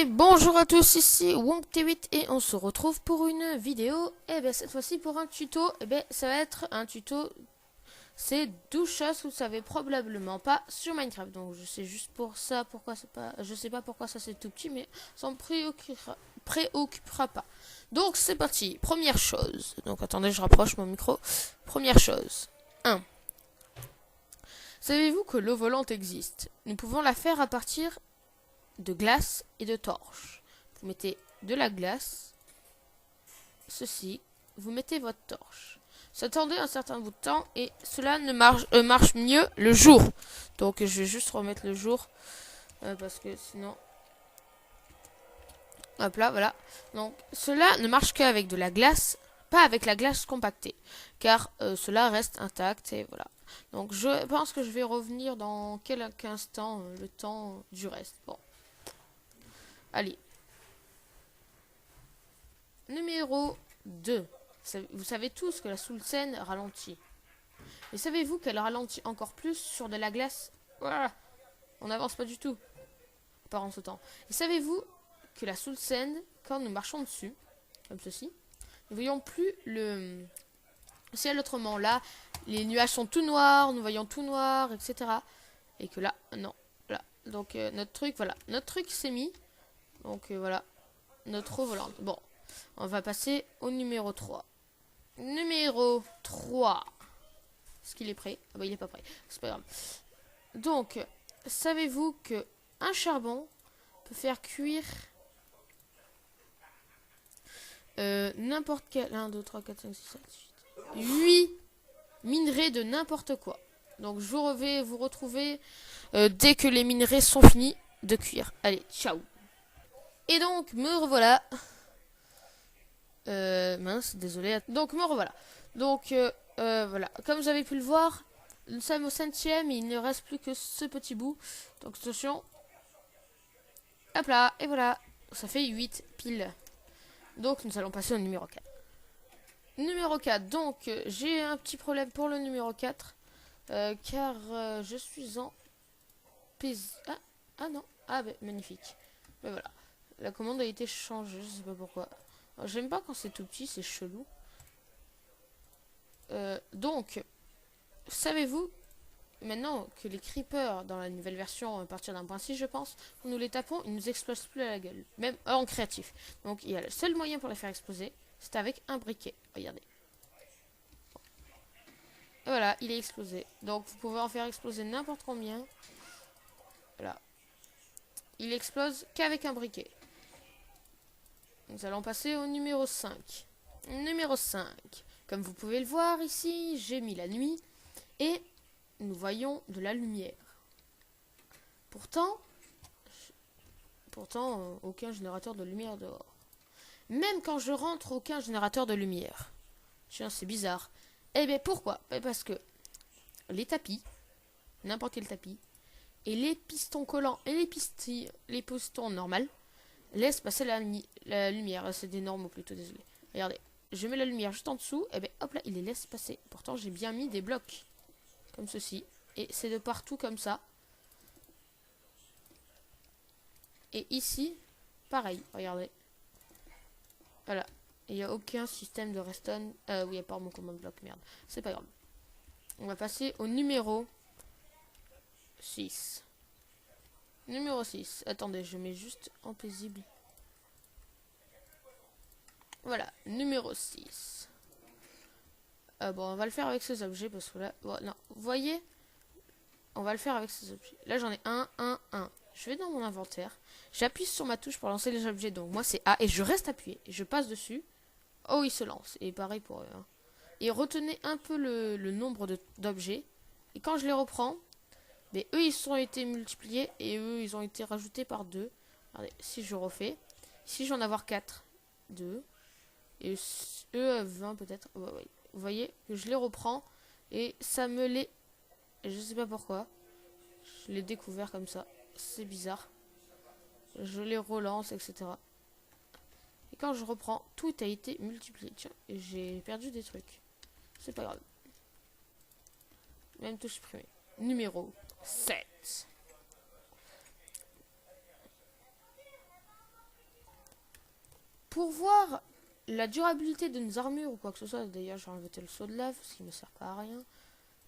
Et bonjour à tous, ici WonkT8 et on se retrouve pour une vidéo. Et bien cette fois-ci pour un tuto, et bien ça va être un tuto, c'est 12 choses que vous savez probablement pas sur Minecraft. Donc je sais juste pour ça, pourquoi c'est pas, je sais pas pourquoi ça c'est tout petit, mais ça me préoccupera pas. Donc c'est parti, première chose, donc attendez je rapproche mon micro. Première chose, 1. Savez-vous que l'eau volante existe? Nous pouvons la faire à partir de glace et de torches. Vous mettez de la glace, ceci, vous mettez votre torche. Vous attendez un certain bout de temps et cela ne marche mieux le jour. Donc je vais juste remettre le jour parce que sinon... Hop là, voilà. Donc cela ne marche qu'avec de la glace, pas avec la glace compactée, car cela reste intact et voilà. Donc je pense que je vais revenir dans quelques instants, le temps du reste. Bon. Allez. Numéro 2. Vous savez tous que la Soulsen ralentit. Mais savez-vous qu'elle ralentit encore plus sur de la glace? Voilà. On n'avance pas du tout. Pas en ce temps. Et savez-vous que la Soulsen, quand nous marchons dessus, comme ceci, nous voyons plus le ciel autrement. Là, les nuages sont tout noirs, nous voyons tout noir, etc. Et que là, non. Là. Donc notre truc, voilà. Notre truc s'est mis. Donc voilà. Notre eau volante. Bon. On va passer au numéro 3. Numéro 3. Est-ce qu'il est prêt? Ah bah il est pas prêt. C'est pas grave. Donc, savez-vous que un charbon peut faire cuire n'importe quel... 1, 2, 3, 4, 5, 6, 7, 8... 8 minerais de n'importe quoi. Donc je vais vous retrouver dès que les minerais sont finis de cuire. Allez, ciao. Et donc, me revoilà. Mince, désolé. Donc me revoilà. Donc voilà, comme vous avez pu le voir, nous sommes au 5e et il ne reste plus que ce petit bout. Donc attention. Hop là, et voilà. Ça fait 8 piles. Donc nous allons passer au numéro 4. Numéro 4, donc j'ai un petit problème pour le numéro 4. Car je suis en ah non, ah ben magnifique. Mais voilà, la commande a été changée, je sais pas pourquoi. J'aime pas quand c'est tout petit, c'est chelou. Donc, savez-vous maintenant que les creepers dans la nouvelle version, à partir d'un point 6 je pense, quand nous les tapons, ils nous explosent plus à la gueule, même en créatif. Donc il y a le seul moyen pour les faire exploser, c'est avec un briquet. Regardez. Et voilà, il est explosé. Donc vous pouvez en faire exploser n'importe combien. Voilà. Il explose qu'avec un briquet. Nous allons passer au numéro 5. Numéro 5. Comme vous pouvez le voir ici, j'ai mis la nuit et nous voyons de la lumière. Pourtant, aucun générateur de lumière dehors. Même quand je rentre, aucun générateur de lumière. Tiens, c'est bizarre. Eh bien, pourquoi? Parce que les tapis, n'importe quel tapis, et les pistons collants et les pistons normaux laissent passer la lumière. C'est des normaux plutôt, désolé. Regardez. Je mets la lumière juste en dessous, et bien hop là, il les laisse passer. Pourtant, j'ai bien mis des blocs, comme ceci. Et c'est de partout comme ça. Et ici, pareil, regardez. Voilà. Il n'y a aucun système de redstone. Oui, à part mon command bloc, merde. C'est pas grave. On va passer au numéro 6. Numéro 6. Attendez, je mets juste en paisible. Voilà, numéro 6. Bon, on va le faire avec ces objets parce que là... Bon, non, vous voyez? On va le faire avec ces objets. Là, j'en ai un. Je vais dans mon inventaire. J'appuie sur ma touche pour lancer les objets. Donc, moi, c'est A. Et je reste appuyé. Et je passe dessus. Oh, il se lance. Et pareil pour eux. Hein. Et retenez un peu le nombre d'objets. Et quand je les reprends, mais eux, ils ont été multipliés. Et eux, ils ont été rajoutés par 2. Regardez, si je refais. Si j'en avoir 4. 2. Et eux, 20 peut-être. Ouais, ouais. Vous voyez que je les reprends. Et ça me les... Je sais pas pourquoi. Je l'ai découvert comme ça. C'est bizarre. Je les relance, etc. Et quand je reprends, tout a été multiplié. Tiens, j'ai perdu des trucs. C'est pas grave. Même tout supprimé. Numéro 7. Pour voir la durabilité de nos armures ou quoi que ce soit, d'ailleurs j'ai enlevé le saut de lave, ce qui ne me sert pas à rien,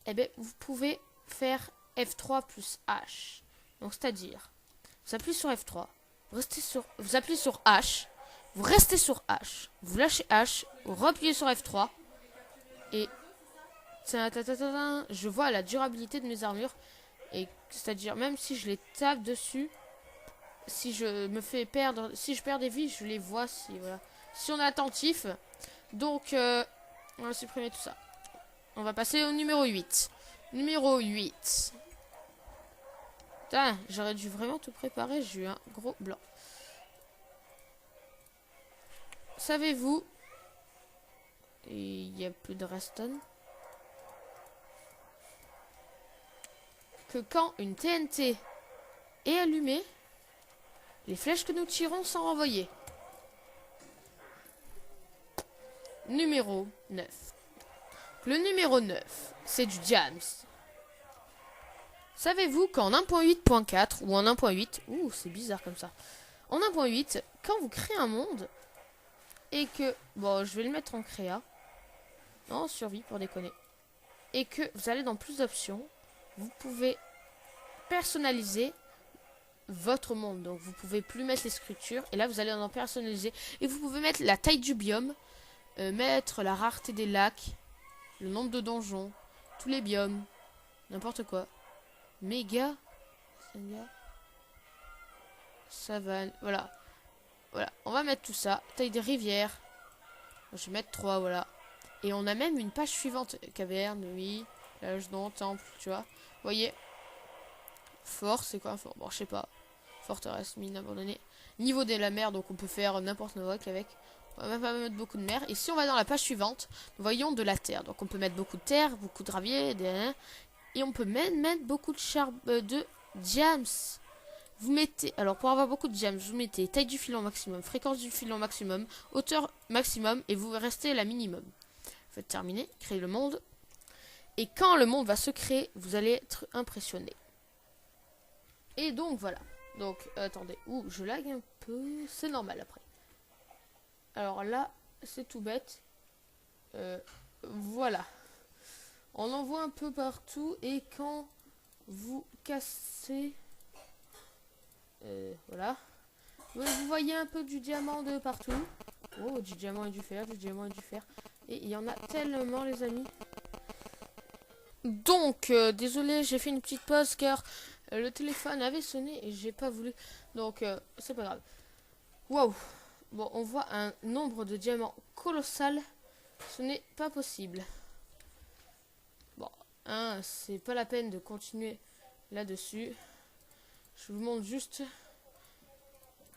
eh bien vous pouvez faire F3 plus H. Donc c'est-à-dire, vous appuyez sur F3, vous appuyez sur H, vous restez sur H, vous lâchez H, vous repliez sur F3, et je vois la durabilité de mes armures, et c'est-à-dire même si je les tape dessus, si je me fais perdre, si je perds des vies, je les vois si voilà. Si on est attentif. Donc on va supprimer tout ça. On va passer au numéro 8. Numéro 8. Putain, j'aurais dû vraiment tout préparer, j'ai eu un gros blanc. Savez-vous, il n'y a plus de redstone, que quand une TNT est allumée, les flèches que nous tirons sont renvoyées. Numéro 9. Le numéro 9, c'est du Jams. Savez-vous qu'en 1.8.4 ou en 1.8, c'est bizarre comme ça. En 1.8, quand vous créez un monde et que, bon, je vais le mettre en créa, non, en survie pour déconner, et que vous allez dans plus d'options, vous pouvez personnaliser votre monde. Donc vous pouvez plus mettre les structures et là vous allez en personnaliser et vous pouvez mettre la taille du biome, mettre la rareté des lacs, le nombre de donjons, tous les biomes, n'importe quoi. Méga, savane, voilà. Voilà, on va mettre tout ça. Taille des rivières, je vais mettre 3, voilà. Et on a même une page suivante. Caverne, oui, l'âge non, temple, tu vois. Vous voyez, fort, c'est quoi un fort? Bon, je sais pas. Forteresse, mine abandonnée. Niveau de la mer, donc on peut faire n'importe quoi avec. On va pas mettre beaucoup de mer. Et si on va dans la page suivante, nous voyons de la terre. Donc on peut mettre beaucoup de terre, beaucoup de gravier, et on peut même mettre beaucoup de diams. Vous mettez, alors pour avoir beaucoup de diams, vous mettez taille du filon maximum, fréquence du filon maximum, hauteur maximum, et vous restez la minimum. Faites terminer, créer le monde. Et quand le monde va se créer, vous allez être impressionné. Et donc voilà. Donc attendez, je lag un peu, c'est normal après. Alors là, c'est tout bête. Voilà. On en voit un peu partout et quand vous cassez, voilà. Vous voyez un peu du diamant de partout. Oh, du diamant et du fer, du diamant et du fer. Et il y en a tellement, les amis. Donc, désolé, j'ai fait une petite pause car le téléphone avait sonné et j'ai pas voulu. Donc, c'est pas grave. Waouh. Bon, on voit un nombre de diamants colossal. Ce n'est pas possible. Bon, c'est pas la peine de continuer là-dessus. Je vous montre juste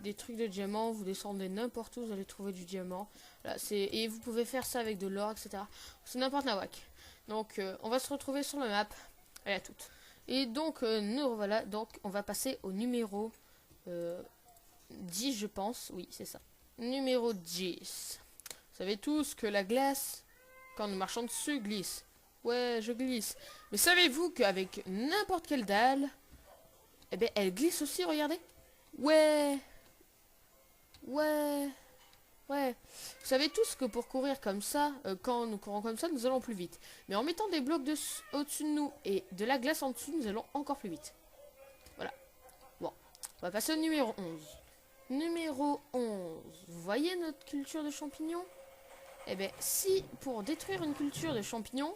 des trucs de diamants. Vous descendez n'importe où, vous allez trouver du diamant. Là, et vous pouvez faire ça avec de l'or, etc. C'est n'importe nawak. Donc, on va se retrouver sur la map. Allez, à toutes. Et donc, nous revoilà. Donc, on va passer au numéro 10, je pense. Oui, c'est ça. Numéro 10. Vous savez tous que la glace, quand nous marchons dessus, glisse. Ouais, je glisse. Mais savez-vous qu'avec n'importe quelle dalle, eh bien, elle glisse aussi, regardez. Ouais. Ouais. Ouais. Vous savez tous que pour courir comme ça, quand nous courons comme ça, nous allons plus vite. Mais en mettant des blocs au-dessus de nous et de la glace en dessous, nous allons encore plus vite. Voilà. Bon. On va passer au numéro 11. Numéro 11. Vous voyez notre culture de champignons? Eh bien, si pour détruire une culture de champignons,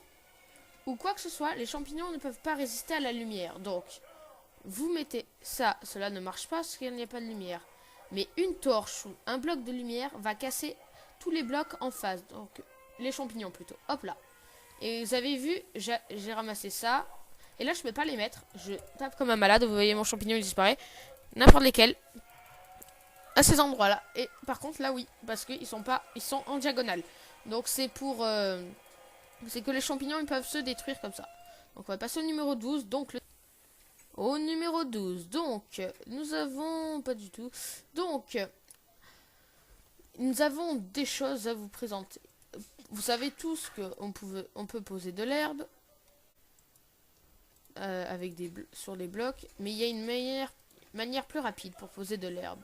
ou quoi que ce soit, les champignons ne peuvent pas résister à la lumière. Donc, vous mettez ça, cela ne marche pas parce qu'il n'y a pas de lumière. Mais une torche ou un bloc de lumière va casser tous les blocs en face. Donc, les champignons plutôt. Hop là. Et vous avez vu, j'ai ramassé ça. Et là, je peux pas les mettre. Je tape comme un malade. Vous voyez, mon champignon, il disparaît. N'importe lesquels. À ces endroits-là. Et par contre, là, oui. Parce qu'ils sont pas, ils sont en diagonale. Donc, c'est pour... c'est que les champignons, ils peuvent se détruire comme ça. Donc, on va passer au numéro 12. Donc, au numéro 12. Donc, nous avons... Pas du tout. Donc, nous avons des choses à vous présenter. Vous savez tous qu'on peut poser de l'herbe avec sur des blocs. Mais il y a une manière plus rapide pour poser de l'herbe.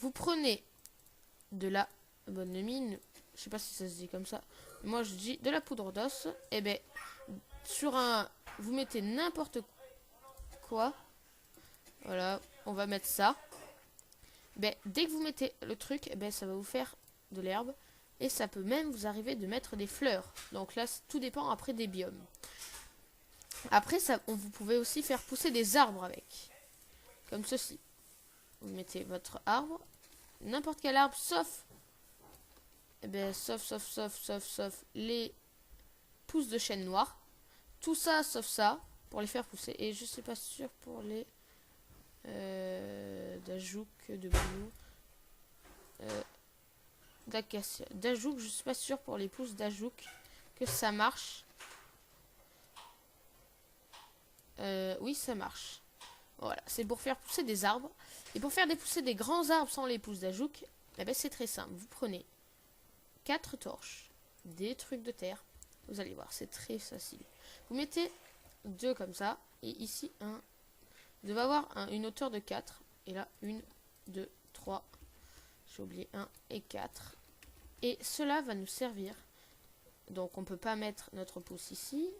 Vous prenez de la bonne mine. Je sais pas si ça se dit comme ça. Moi je dis de la poudre d'os. Et ben sur un, vous mettez n'importe quoi. Voilà, on va mettre ça. Ben dès que vous mettez le truc, ben ça va vous faire de l'herbe. Et ça peut même vous arriver de mettre des fleurs. Donc là, tout dépend après des biomes. Après, ça, vous pouvez aussi faire pousser des arbres avec. Comme ceci. Vous mettez votre arbre. N'importe quel arbre, sauf... Eh ben, sauf les pousses de chêne noir. Tout ça, sauf ça, pour les faire pousser. Et je suis pas sûr pour les... d'ajouk, de bouleau. D'acacia. D'ajouk, je suis pas sûr pour les pousses d'ajouk que ça marche. Oui, ça marche. Voilà, c'est pour faire pousser des arbres. Et pour faire pousser des grands arbres sans les pousses d'ajouk, eh ben, c'est très simple. Vous prenez 4 torches, des trucs de terre. Vous allez voir, c'est très facile. Vous mettez 2 comme ça. Et ici, un. Vous devez avoir une hauteur de 4. Et là, 1, 2, 3. J'ai oublié 1 et 4. Et cela va nous servir. Donc, on ne peut pas mettre notre pousse ici.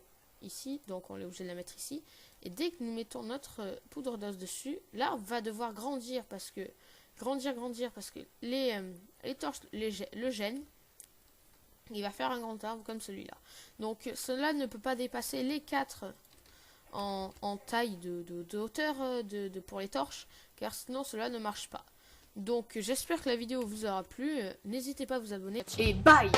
Ici, donc on est obligé de la mettre ici. Et dès que nous mettons notre poudre d'os dessus, l'arbre va devoir grandir parce que les torches le gênent. Il va faire un grand arbre comme celui-là. Donc cela ne peut pas dépasser les 4 en taille de hauteur pour les torches, car sinon cela ne marche pas. Donc j'espère que la vidéo vous aura plu. N'hésitez pas à vous abonner. Et bye!